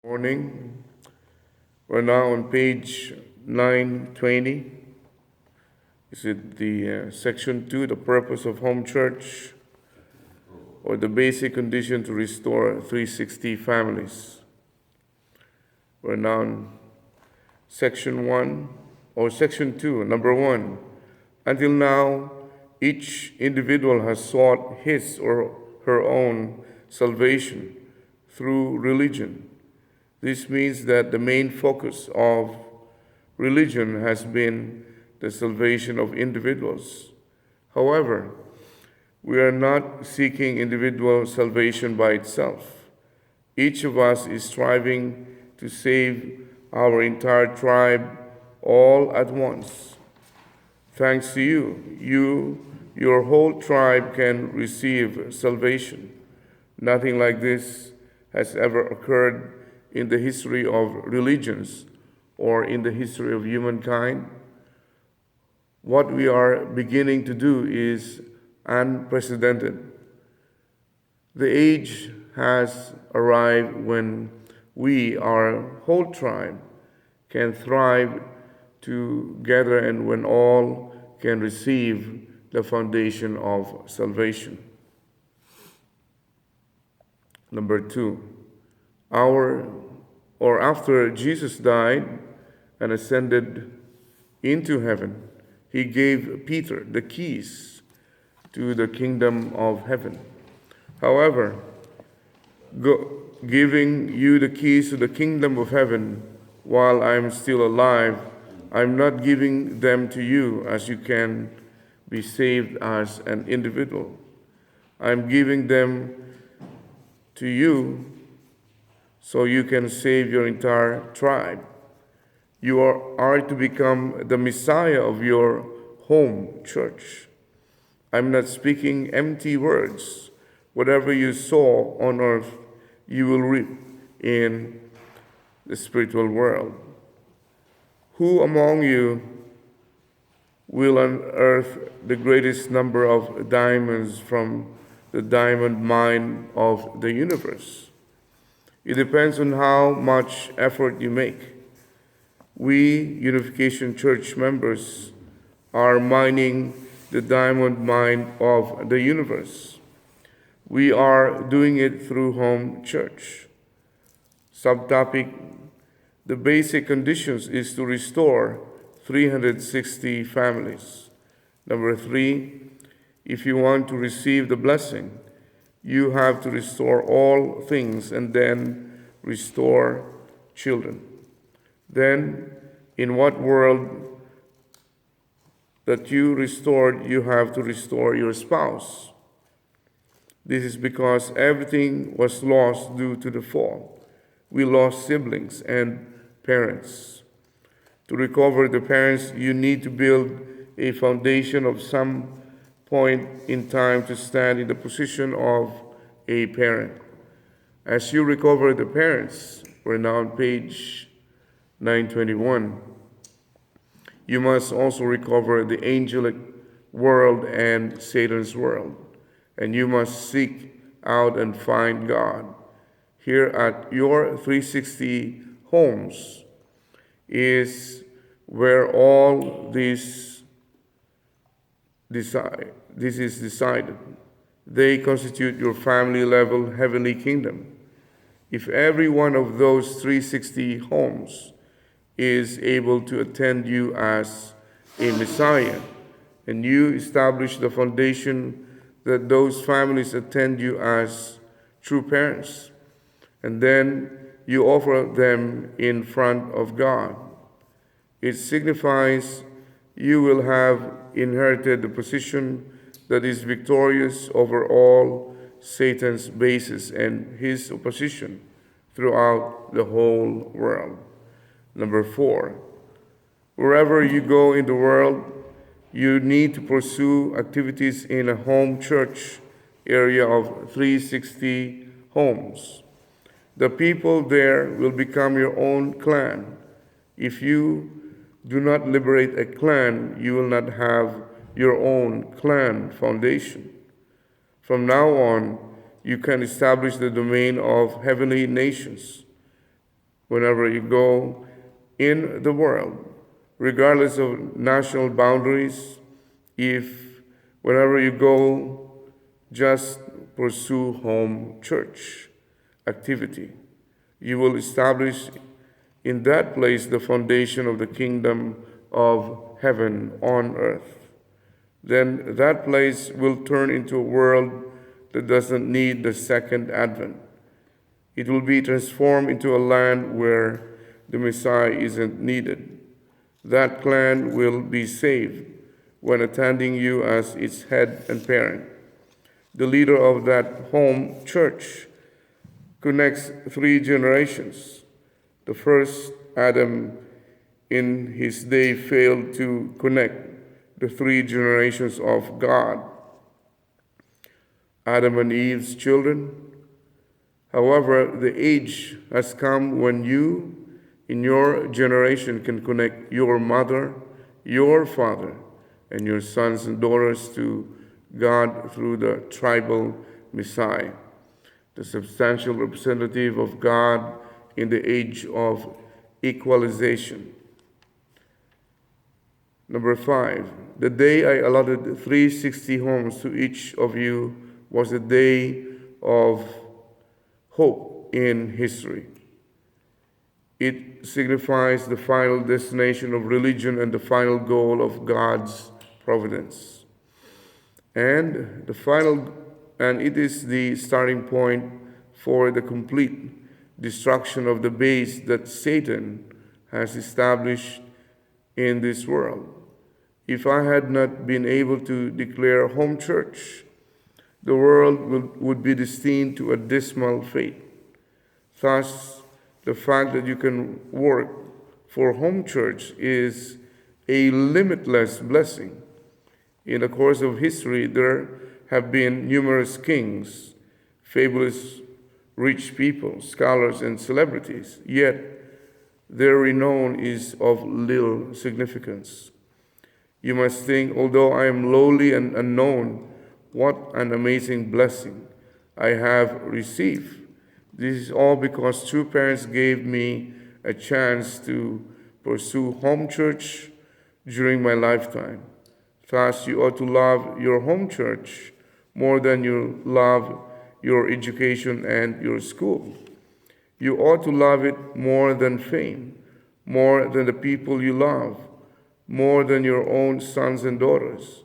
Morning. We're now on page 920. Is it the section 2, the purpose of home church, or the basic condition to restore 360 families? We're now on section 1, or section 2, number 1. Until now, each individual has sought his or her own salvation through religion. This means that the main focus of religion has been the salvation of individuals. However, we are not seeking individual salvation by itself. Each of us is striving to save our entire tribe all at once. Thanks to you, your whole tribe can receive salvation. Nothing like this has ever occurred in the history of religions or in the history of humankind. What we are beginning to do is unprecedented. The age has arrived when we, our whole tribe, can thrive together and when all can receive the foundation of salvation. Number 2. After Jesus died and ascended into heaven, he gave Peter the keys to the kingdom of heaven. However, giving you the keys to the kingdom of heaven while I'm still alive, I'm not giving them to you as you can be saved as an individual. I'm giving them to you so you can save your entire tribe. You are to become the Messiah of your home church. I'm not speaking empty words. Whatever you sow on earth, you will reap in the spiritual world. Who among you will unearth the greatest number of diamonds from the diamond mine of the universe? It depends on how much effort you make. We, Unification Church members, are mining the diamond mine of the universe. We are doing it through home church. Subtopic: the basic conditions is to restore 360 families. Number 3, if you want to receive the blessing, you have to restore all things and then restore children. Then, in what world that you restored, you have to restore your spouse. This is because everything was lost due to the fall. We lost siblings and parents. To recover the parents, you need to build a foundation of some point in time to stand in the position of a parent. As you recover the parents, we're now on page 921, you must also recover the angelic world and Satan's world, and you must seek out and find God. Here at your 360 homes is where all this is decided. They constitute your family-level heavenly kingdom. If every one of those 360 homes is able to attend you as a Messiah, and you establish the foundation that those families attend you as true parents, and then you offer them in front of God, it signifies you will have inherited the position that is victorious over all Satan's bases and his opposition throughout the whole world. Number 4, wherever you go in the world, you need to pursue activities in a home church area of 360 homes. The people there will become your own clan. If you do not liberate a clan, you will not have your own clan foundation. From now on, you can establish the domain of heavenly nations. whenever you go in the world, regardless of national boundaries. If whenever you go, just pursue home church activity, you will establish in that place the foundation of the kingdom of heaven on earth. Then that place will turn into a world that doesn't need the second advent. It will be transformed into a land where the Messiah isn't needed. That clan will be saved when attending you as its head and parent. The leader of that home church connects 3 generations. The first Adam in his day failed to connect the 3 generations of God, Adam and Eve's children. However, the age has come when you, in your generation, can connect your mother, your father, and your sons and daughters to God through the tribal Messiah, the substantial representative of God in the age of equalization. Number 5, the day I allotted 360 homes to each of you was a day of hope in history. It signifies the final destination of religion and the final goal of God's providence. And it is the starting point for the complete destruction of the base that Satan has established in this world. If I had not been able to declare home church, the world would be destined to a dismal fate. Thus, the fact that you can work for home church is a limitless blessing. In the course of history, there have been numerous kings, fabulous rich people, scholars, and celebrities, yet their renown is of little significance. You must think, although I am lowly and unknown, what an amazing blessing I have received. This is all because 2 parents gave me a chance to pursue home church during my lifetime. Thus, you ought to love your home church more than you love your education and your school. You ought to love it more than fame, more than the people you love, more than your own sons and daughters.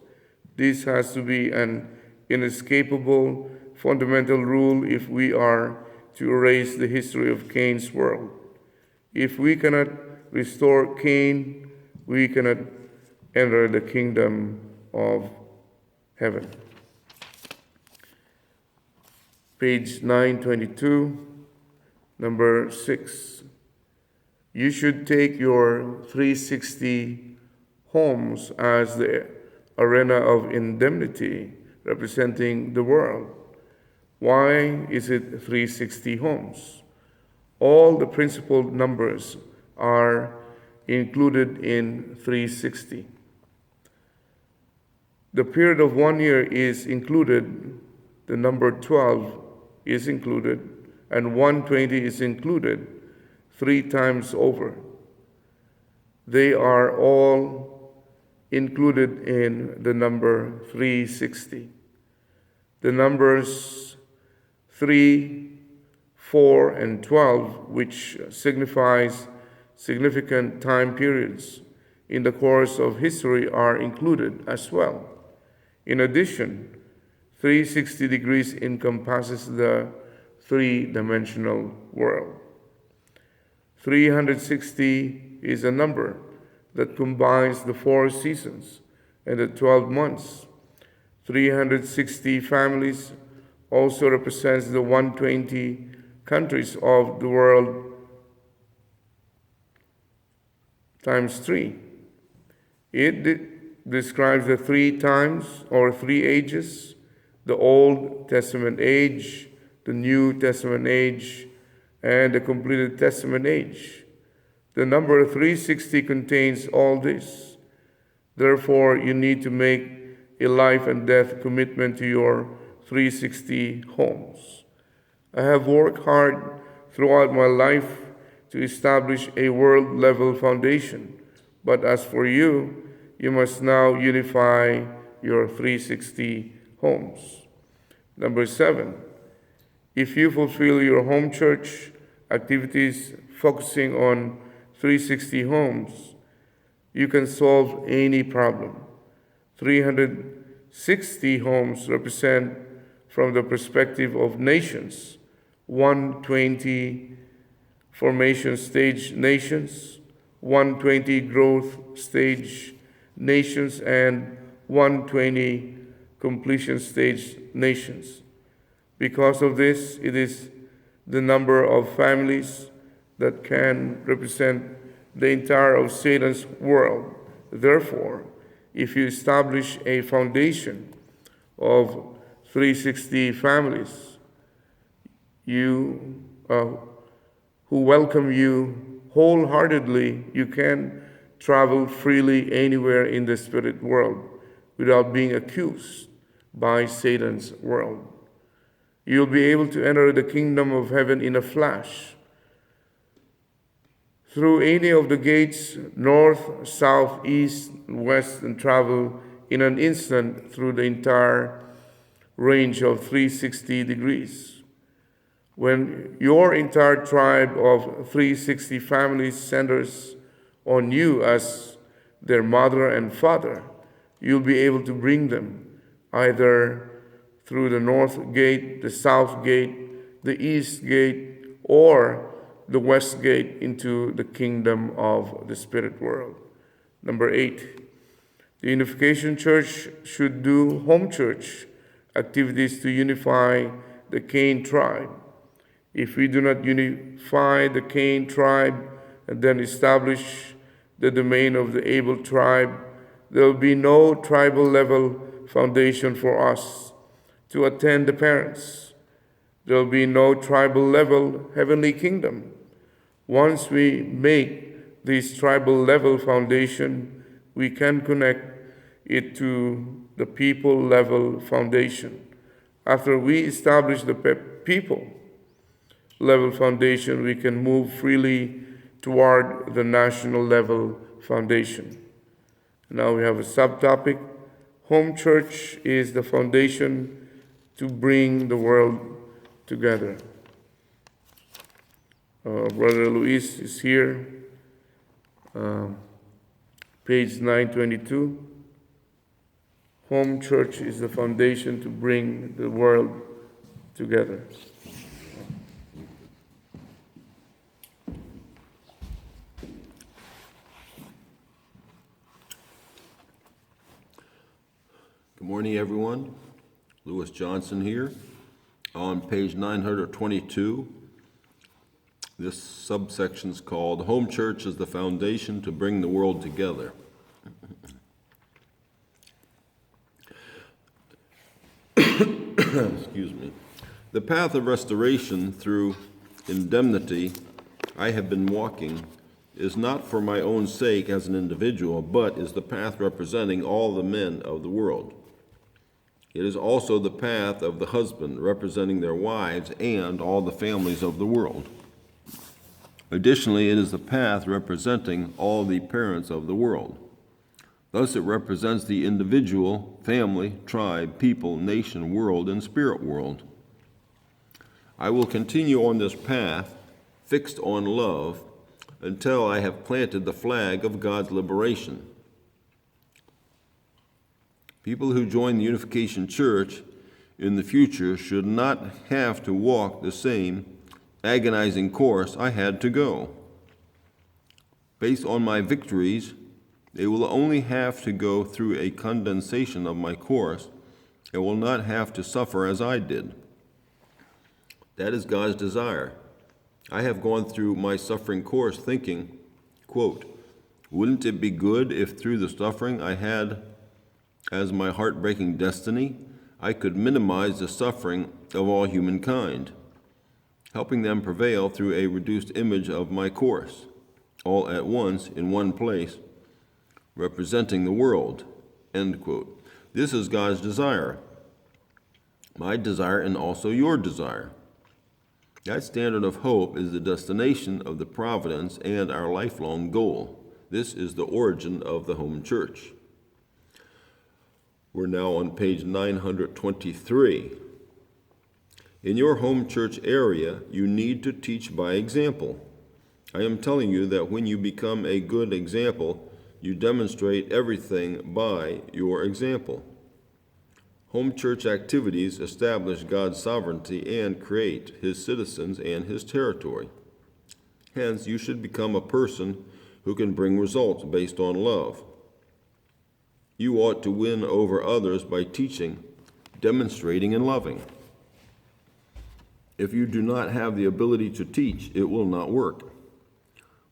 This has to be an inescapable fundamental rule if we are to erase the history of Cain's world. If we cannot restore Cain, we cannot enter the kingdom of heaven. Page 922, number 6. You should take your 360 homes as the arena of indemnity representing the world. Why is it 360 homes? All the principal numbers are included in 360. The period of 1 year is included, the number 12 is included, and 120 is included 3 times over. They are all included in the number 360. The numbers 3, 4, and 12, which signifies significant time periods in the course of history, are included as well. In addition, 360 degrees encompasses the 3-dimensional world. 360 is a number that combines the 4 seasons and the 12 months. 360 families also represents the 120 countries of the world times 3. It describes the 3 times or 3 ages: the Old Testament age, the New Testament age, and the completed Testament age. The number 360 contains all this. Therefore, you need to make a life and death commitment to your 360 homes. I have worked hard throughout my life to establish a world-level foundation. But as for you, you must now unify your 360 homes. Number 7, if you fulfill your home church activities focusing on 360 homes, you can solve any problem. 360 homes represent, from the perspective of nations, 120 formation stage nations, 120 growth stage nations, and 120 completion stage nations. Because of this, it is the number of families that can represent the entire of Satan's world. Therefore, if you establish a foundation of 360 families, who welcome you wholeheartedly, you can travel freely anywhere in the spirit world without being accused by Satan's world. You'll be able to enter the kingdom of heaven in a flash through any of the gates, north, south, east, west, and travel in an instant through the entire range of 360 degrees. When your entire tribe of 360 families centers on you as their mother and father, you'll be able to bring them either through the north gate, the south gate, the east gate, or the west gate into the kingdom of the spirit world. Number 8, the Unification Church should do home church activities to unify the Cain tribe. If we do not unify the Cain tribe and then establish the domain of the Abel tribe, there will be no tribal level foundation for us to attend the parents. There will be no tribal level heavenly kingdom. Once we make this tribal level foundation, we can connect it to the people level foundation. After we establish the people level foundation, we can move freely toward the national level foundation. Now we have a subtopic. Home church is the foundation to bring the world together. Brother Luis is here, page 922. Home church is the foundation to bring the world together. Good morning, everyone. Lewis Johnson here. On page 922, this subsection is called Home Church is the Foundation to Bring the World Together. Excuse me. The path of restoration through indemnity I have been walking is not for my own sake as an individual, but is the path representing all the men of the world. It is also the path of the husband representing their wives and all the families of the world. Additionally, it is the path representing all the parents of the world. Thus, it represents the individual, family, tribe, people, nation, world, and spirit world. I will continue on this path, fixed on love, until I have planted the flag of God's liberation. People who join the Unification Church in the future should not have to walk the same agonizing course I had to go. Based on my victories, they will only have to go through a condensation of my course and will not have to suffer as I did. That is God's desire. I have gone through my suffering course thinking, quote, wouldn't it be good if through the suffering I had as my heartbreaking destiny, I could minimize the suffering of all humankind, helping them prevail through a reduced image of my course, all at once in one place, representing the world, end quote. This is God's desire, my desire and also your desire. That standard of hope is the destination of the providence and our lifelong goal. This is the origin of the home church. We're now on page 923. In your home church area, you need to teach by example. I am telling you that when you become a good example, you demonstrate everything by your example. Home church activities establish God's sovereignty and create His citizens and His territory. Hence, you should become a person who can bring results based on love. You ought to win over others by teaching, demonstrating, and loving. If you do not have the ability to teach, it will not work.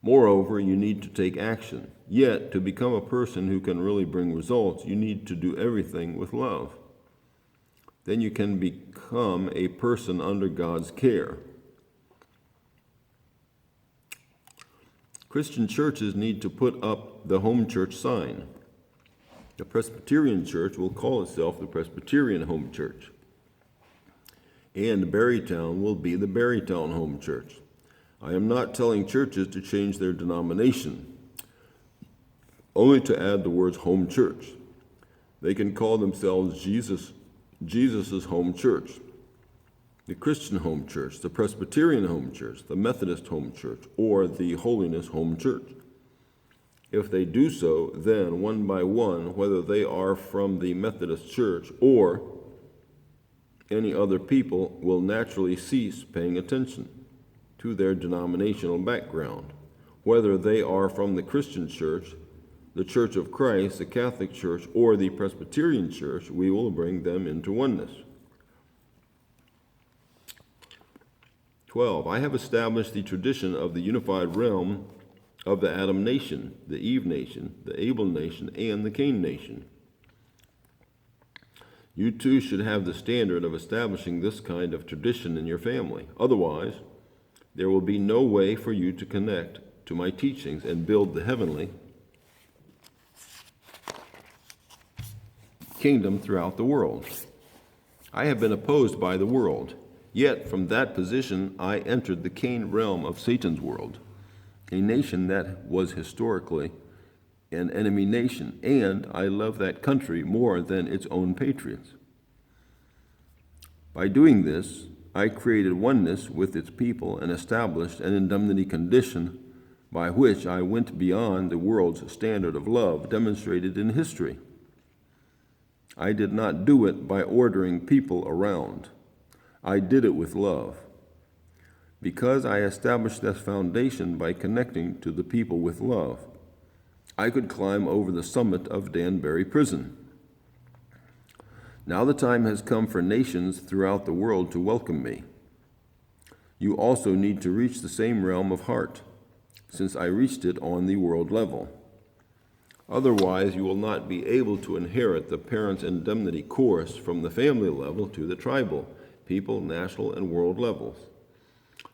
Moreover, you need to take action. Yet, to become a person who can really bring results, you need to do everything with love. Then you can become a person under God's care. Christian churches need to put up the home church sign. The Presbyterian Church will call itself the Presbyterian Home Church. And Barrytown will be the Barrytown Home Church. I am not telling churches to change their denomination, only to add the words home church. They can call themselves Jesus's home church, the Christian home church, the Presbyterian home church, the Methodist home church, or the Holiness home church. If they do so, then one by one, whether they are from the Methodist church or any other people, will naturally cease paying attention to their denominational background. Whether they are from the Christian church, the Church of Christ, the Catholic Church, or the Presbyterian Church, we will bring them into oneness. 12. I have established the tradition of the unified realm of the Adam nation, the Eve nation, the Abel nation, and the Cain nation. You too should have the standard of establishing this kind of tradition in your family. Otherwise, there will be no way for you to connect to my teachings and build the heavenly kingdom throughout the world. I have been opposed by the world, yet from that position I entered the Cain realm of Satan's world, a nation that was historically an enemy nation, and I love that country more than its own patriots. By doing this, I created oneness with its people and established an indemnity condition by which I went beyond the world's standard of love demonstrated in history. I did not do it by ordering people around. I did it with love. Because I established this foundation by connecting to the people with love, I could climb over the summit of Danbury Prison. Now the time has come for nations throughout the world to welcome me. You also need to reach the same realm of heart, since I reached it on the world level. Otherwise, you will not be able to inherit the parents' indemnity course from the family level to the tribal, people, national, and world levels.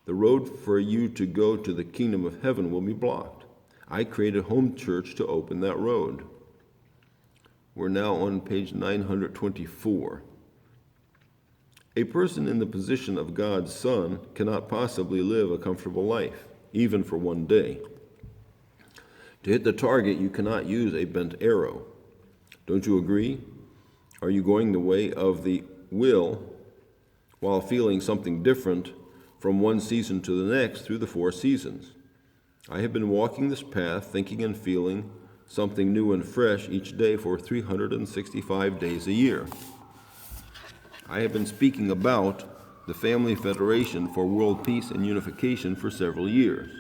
The road for you to go to the kingdom of heaven will be blocked. I created home church to open that road. We're now on page 924. A person in the position of God's son cannot possibly live a comfortable life, even for one day. To hit the target, you cannot use a bent arrow. Don't you agree? Are you going the way of the will while feeling something different from one season to the next through the 4 seasons? I have been walking this path, thinking and feeling something new and fresh each day for 365 days a year. I have been speaking about the Family Federation for World Peace and Unification for several years.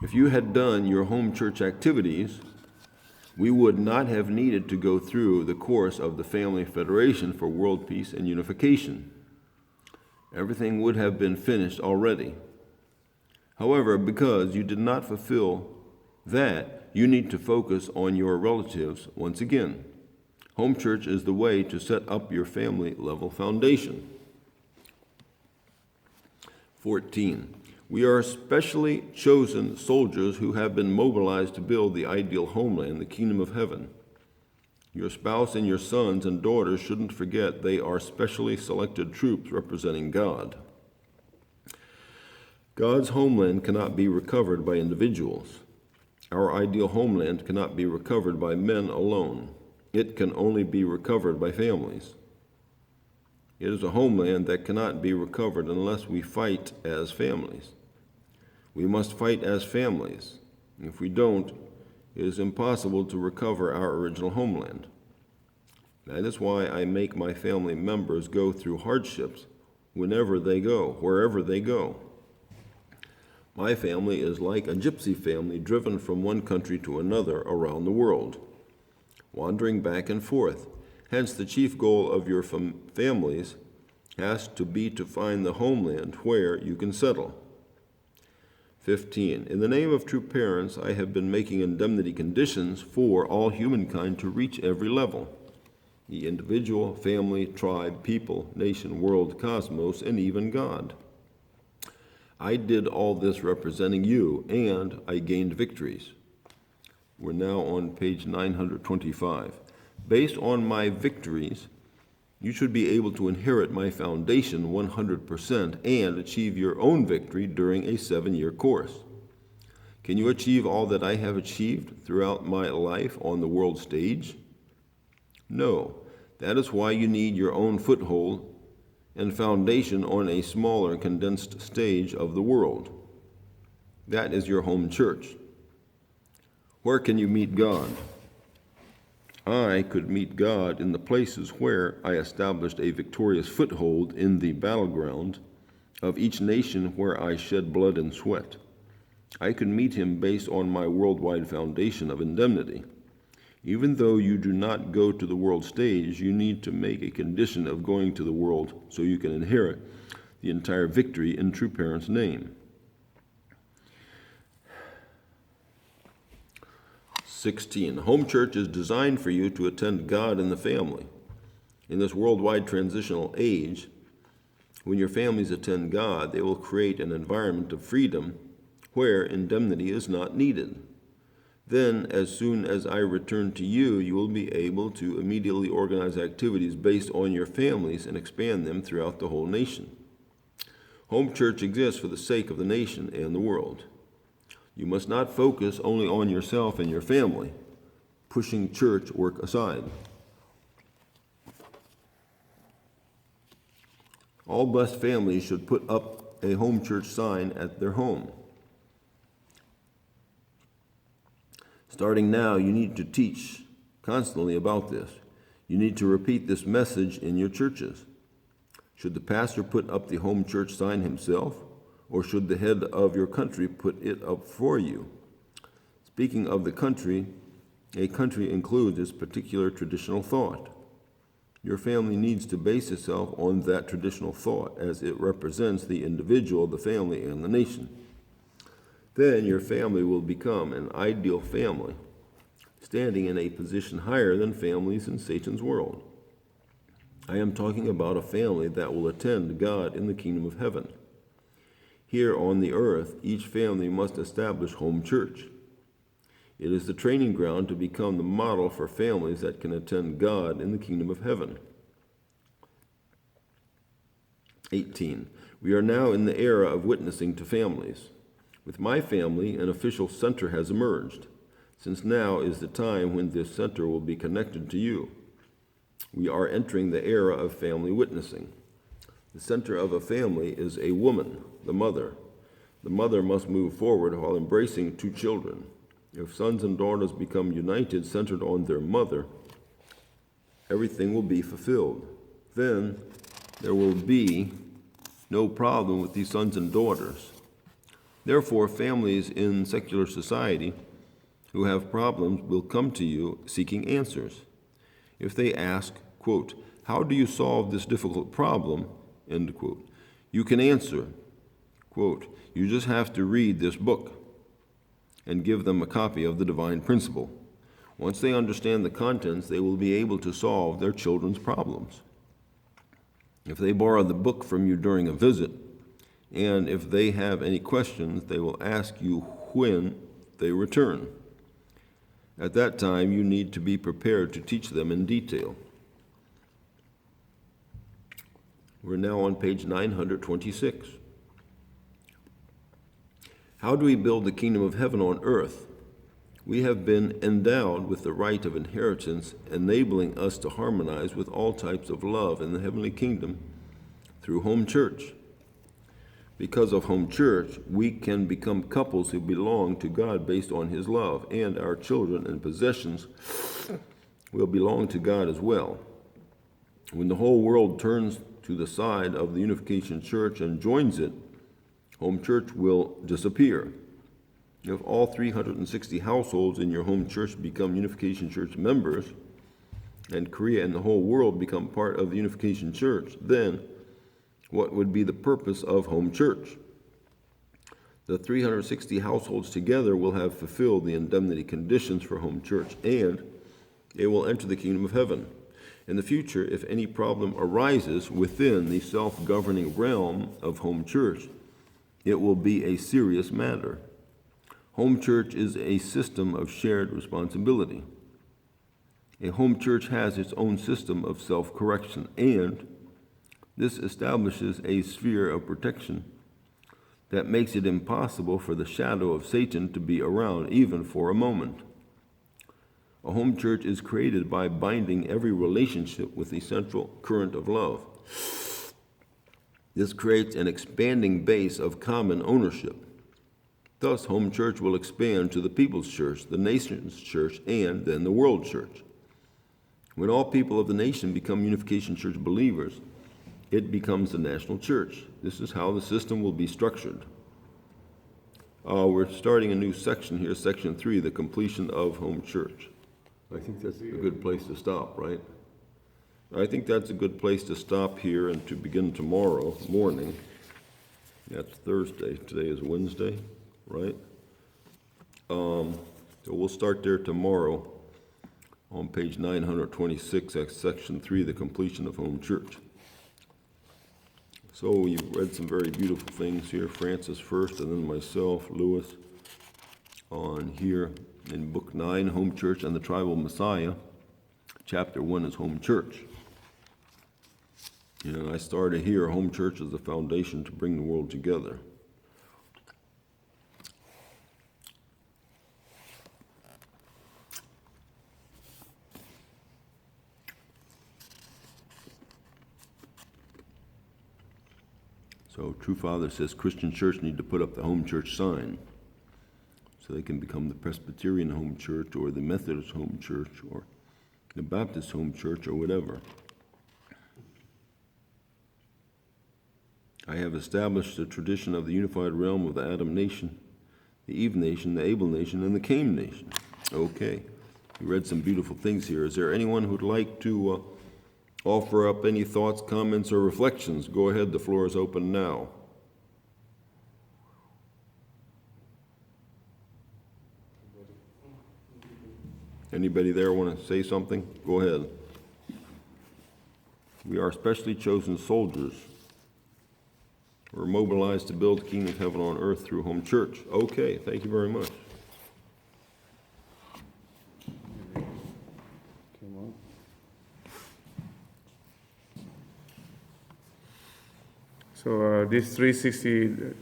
If you had done your home church activities, we would not have needed to go through the course of the Family Federation for World Peace and Unification. Everything would have been finished already. However, because you did not fulfill that, you need to focus on your relatives once again. Home church is the way to set up your family level foundation. 14. We are specially chosen soldiers who have been mobilized to build the ideal homeland, the kingdom of heaven. Your spouse and your sons and daughters shouldn't forget they are specially selected troops representing God. God's homeland cannot be recovered by individuals. Our ideal homeland cannot be recovered by men alone. It can only be recovered by families. It is a homeland that cannot be recovered unless we fight as families. We must fight as families. If we don't, it is impossible to recover our original homeland. That is why I make my family members go through hardships whenever they go, wherever they go. My family is like a gypsy family driven from one country to another around the world, wandering back and forth. Hence, the chief goal of your families has to be to find the homeland where you can settle. 15. In the name of true parents, I have been making indemnity conditions for all humankind to reach every level: the individual, family, tribe, people, nation, world, cosmos, and even God. I did all this representing you, and I gained victories. We're now on page 925. Based on my victories, you should be able to inherit my foundation 100% and achieve your own victory during a 7-year course. Can you achieve all that I have achieved throughout my life on the world stage? No. That is why you need your own foothold and foundation on a smaller, condensed stage of the world. That is your home church. Where can you meet God? I could meet God in the places where I established a victorious foothold in the battleground of each nation where I shed blood and sweat. I could meet him based on my worldwide foundation of indemnity. Even though you do not go to the world stage, you need to make a condition of going to the world so you can inherit the entire victory in true parents' name. 16. Home church is designed for you to attend God in the family. In this worldwide transitional age, when your families attend God, they will create an environment of freedom where indemnity is not needed. Then, as soon as I return to you, you will be able to immediately organize activities based on your families and expand them throughout the whole nation. Home church exists for the sake of the nation and the world. You must not focus only on yourself and your family, pushing church work aside. All blessed families should put up a home church sign at their home. Starting now, you need to teach constantly about this. You need to repeat this message in your churches. Should the pastor put up the home church sign himself, or should the head of your country put it up for you? Speaking of the country, a country includes its particular traditional thought. Your family needs to base itself on that traditional thought as it represents the individual, the family, and the nation. Then your family will become an ideal family, standing in a position higher than families in Satan's world. I am talking about a family that will attend God in the kingdom of heaven. Here on the earth, each family must establish home church. It is the training ground to become the model for families that can attend God in the kingdom of heaven. 18. We are now in the era of witnessing to families. With my family, an official center has emerged, since now is the time when this center will be connected to you. We are entering the era of family witnessing. The center of a family is a woman, the mother. The mother must move forward while embracing 2 children. If sons and daughters become united, centered on their mother, everything will be fulfilled. Then there will be no problem with these sons and daughters. Therefore, families in secular society who have problems will come to you seeking answers. If they ask, quote, "How do you solve this difficult problem?" end quote, you can answer, quote, "You just have to read this book," and give them a copy of the divine principle. Once they understand the contents, they will be able to solve their children's problems. If they borrow the book from you during a visit, and if they have any questions, they will ask you when they return. At that time, you need to be prepared to teach them in detail. We're now on page 926. How do we build the kingdom of heaven on earth? We have been endowed with the right of inheritance, enabling us to harmonize with all types of love in the heavenly kingdom through home church. Because of home church, we can become couples who belong to God based on his love, and our children and possessions will belong to God as well. When the whole world turns to the side of the Unification Church and joins it, home church will disappear. If all 360 households in your home church become Unification Church members, and Korea and the whole world become part of the Unification Church, then what would be the purpose of home church? The 360 households together will have fulfilled the indemnity conditions for home church, and they will enter the kingdom of heaven. In the future, if any problem arises within the self-governing realm of home church, it will be a serious matter. Home church is a system of shared responsibility. A home church has its own system of self-correction, and this establishes a sphere of protection that makes it impossible for the shadow of Satan to be around even for a moment. A home church is created by binding every relationship with the central current of love. This creates an expanding base of common ownership. Thus, home church will expand to the people's church, the nation's church, and then the world church. When all people of the nation become Unification Church believers, it becomes the national church. This is how the system will be structured. We're starting a new section here, section 3, the completion of home church. I think that's a good place to stop, right? I think that's a good place to stop here and to begin tomorrow morning. That's Thursday. Today is Wednesday, right? So we'll start there tomorrow on page 926, that's section 3, the completion of home church. So you've read some very beautiful things here, Francis first, and then myself, Lewis, on here in book 9, Home Church and the Tribal Messiah. Chapter 1 is home church. And I started here, home church is the foundation to bring the world together. So True Father says Christian church need to put up the home church sign so they can become the Presbyterian home church or the Methodist home church or the Baptist home church or whatever. I have established the tradition of the unified realm of the Adam nation, the Eve nation, the Abel nation, and the Cain nation. Okay, you read some beautiful things here. Is there anyone who'd like to offer up any thoughts, comments, or reflections? Go ahead, the floor is open now. Anybody there want to say something? Go ahead. We are specially chosen soldiers. We're mobilized to build the kingdom of heaven on earth through home church. Okay, thank you very much. So these 360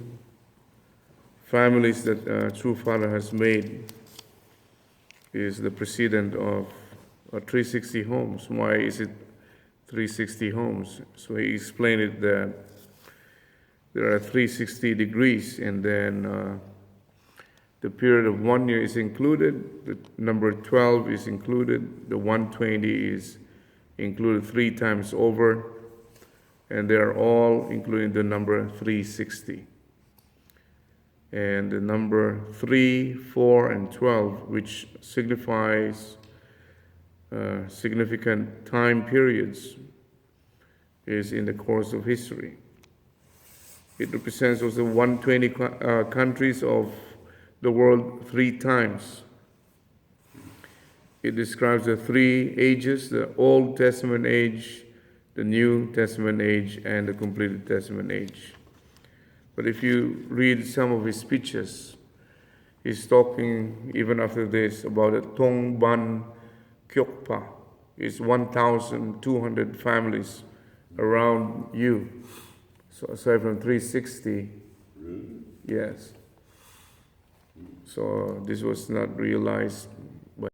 families that True Father has made is the precedent of 360 homes. Why is it 360 homes? So he explained it that there are 360 degrees, and then the period of 1 year is included, the number 12 is included, the 120 is included 3 times over, and they are all including the number 360. And the number 3, 4, and 12, which signifies significant time periods, is in the course of history. It represents also 120 countries of the world 3 times. It describes the 3 ages, the Old Testament age, the New Testament age, and the completed Testament age. But if you read some of his speeches, he's talking, even after this, about a Tongban Kyokpa. It's 1,200 families around you. So aside from 360, yes. So this was not realized